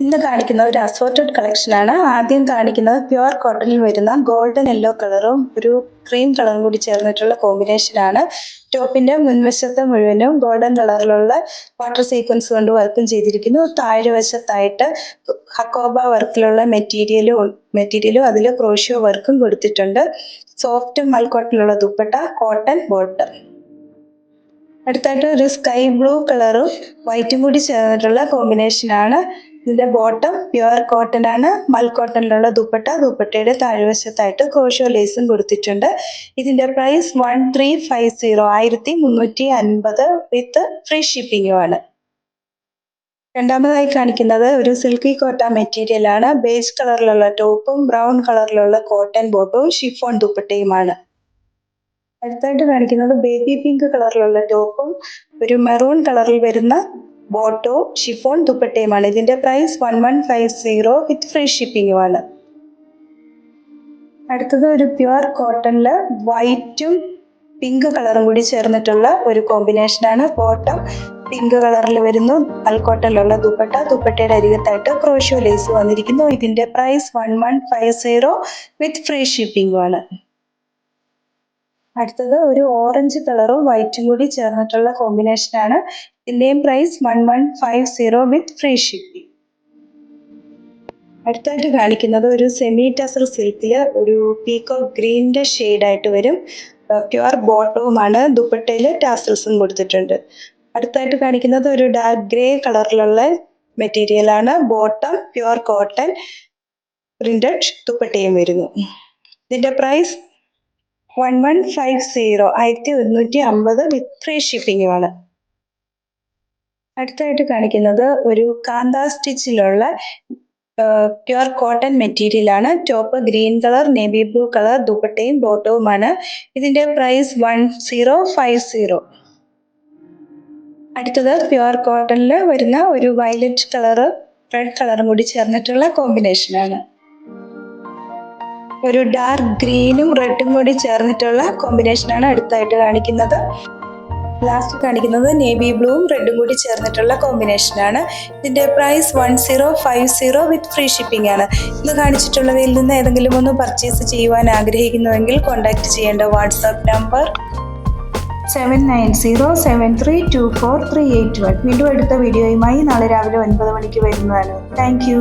ഇന്ന് കാണിക്കുന്ന ഒരു അസോർട്ടഡ് കളക്ഷൻ ആണ്. ആദ്യം കാണിക്കുന്നത് പ്യുവർ കോട്ടണിൽ വരുന്ന ഗോൾഡൻ യെല്ലോ കളറും ഒരു ക്രീം കളറും കൂടി ചേർന്നിട്ടുള്ള കോമ്പിനേഷൻ ആണ്. ടോപ്പിന്റെ മുൻവശത്ത് മുഴുവനും ഗോൾഡൻ കളറിലുള്ള വാട്ടർ സീക്വൻസ് കൊണ്ട് വർക്കും ചെയ്തിരിക്കുന്നു. താഴെ വശത്തായിട്ട് ഹക്കോബ വർക്കിലുള്ള മെറ്റീരിയലും അതിൽ ക്രോഷ്യോ വർക്കും കൊടുത്തിട്ടുണ്ട്. സോഫ്റ്റ് മൽക്കോട്ടണിലുള്ള ദുപ്പട്ട, കോട്ടൺ ബോട്ടം. അടുത്തായിട്ട് ഒരു സ്കൈ ബ്ലൂ കളറും വൈറ്റും കൂടി ചേർന്നിട്ടുള്ള കോമ്പിനേഷൻ ആണ്. ഇതിന്റെ ബോട്ടം പ്യുവർ കോട്ടൺ ആണ്. മൽക്കോട്ടണിലുള്ള ദുപ്പട്ടയുടെ താഴ്വശത്തായിട്ട് ക്രോഷ്യോ ലേസും കൊടുത്തിട്ടുണ്ട്. ഇതിന്റെ പ്രൈസ് 1350 1350 വിത്ത് ഫ്രീ ഷിപ്പിംഗും ആണ്. രണ്ടാമതായി കാണിക്കുന്നത് ഒരു സിൽക്കി കോട്ട മെറ്റീരിയൽ ആണ്. ബേജ് കളറിലുള്ള ടോപ്പും ബ്രൗൺ കളറിലുള്ള കോട്ടൺ ബോട്ടവും ഷിഫോൺ ദുപ്പട്ടയുമാണ്. അടുത്തായിട്ട് കാണിക്കുന്നത് ബേബി പിങ്ക് കളറിലുള്ള ടോപ്പും ഒരു മെറൂൺ കളറിൽ വരുന്ന ബോട്ടോ ഷിഫോൺ ദുപ്പട്ടയുമാണ്. ഇതിന്റെ പ്രൈസ് 1150 വിത്ത് ഫ്രീ ഷിപ്പിംഗുമാണ്. അടുത്തത് ഒരു പ്യുവർ കോട്ടണില് വൈറ്റും പിങ്ക് കളറും കൂടി ചേർന്നിട്ടുള്ള ഒരു കോമ്പിനേഷൻ ആണ്. ബോട്ടം പിങ്ക് കളറിൽ വരുന്നു. മൽക്കോട്ടണിലുള്ള ദുപ്പട്ടയുടെ അരികത്തായിട്ട് ക്രോഷ്യോ ലേസ് വന്നിരിക്കുന്നു. ഇതിന്റെ പ്രൈസ് 1150 വിത്ത് ഫ്രീ ഷിപ്പിംഗുമാണ്. അടുത്തത് ഒരു ഓറഞ്ച് കളറും വൈറ്റും കൂടി ചേർന്നിട്ടുള്ള കോമ്പിനേഷൻ ആണ്. ഇതിന്റെയും പ്രൈസ് 1150 വിത്ത് ഫ്രീ ഷിപ്പിംഗ്. അടുത്തായിട്ട് കാണിക്കുന്നത് ഒരു സെമി ടസർ സിൽക്കില് ഒരു പീകോക്ക് ഗ്രീനിന്റെ ഷെയ്ഡ് ആയിട്ട് വരും. പ്യുവർ ബോട്ടവുമാണ്. ദുപ്പട്ടയിൽ ടാസൽസും കൊടുത്തിട്ടുണ്ട്. അടുത്തായിട്ട് കാണിക്കുന്നത് ഒരു ഡാർക്ക് ഗ്രേ കളറിലുള്ള മെറ്റീരിയൽ ആണ്. ബോട്ടം പ്യുവർ കോട്ടൺ, പ്രിന്റഡ് ദുപ്പട്ടയും വരുന്നു. ഇതിന്റെ പ്രൈസ് 1150 1150 വിത്ത് ഫ്രീ ഷിപ്പിംഗുമാണ്. അടുത്തായിട്ട് കാണിക്കുന്നത് ഒരു കാന്ത സ്റ്റിച്ചിലുള്ള പ്യുവർ കോട്ടൺ മെറ്റീരിയൽ ആണ്. Top green colour, navy blue colour, ദുപ്പട്ടയും ബോട്ടവുമാണ്. ഇതിന്റെ പ്രൈസ് 1050. അടുത്തത് പ്യുവർ കോട്ടണിൽ വരുന്ന ഒരു വയലറ്റ് കളറ് റെഡ് കളറും കൂടി ചേർന്നിട്ടുള്ള കോമ്പിനേഷൻ ആണ്. ഒരു ഡാർക്ക് ഗ്രീനും റെഡും കൂടി ചേർന്നിട്ടുള്ള കോമ്പിനേഷൻ ആണ് അടുത്തായിട്ട് കാണിക്കുന്നത്. ലാസ്റ്റ് കാണിക്കുന്നത് നേവി ബ്ലൂവും റെഡും കൂടി ചേർന്നിട്ടുള്ള കോമ്പിനേഷൻ ആണ്. ഇതിന്റെ പ്രൈസ് 1050 വിത്ത് ഫ്രീ ഷിപ്പിംഗ് ആണ്. ഇന്ന് കാണിച്ചിട്ടുള്ളവയിൽ നിന്ന് ഏതെങ്കിലും ഒന്ന് പർച്ചേസ് ചെയ്യുവാൻ ആഗ്രഹിക്കുന്നുവെങ്കിൽ കോൺടാക്ട് ചെയ്യേണ്ട വാട്സാപ്പ് നമ്പർ 7907324381. വീണ്ടും അടുത്ത വീഡിയോയുമായി നാളെ രാവിലെ 9 മണിക്ക് വരുന്നതാണ്. Thank you.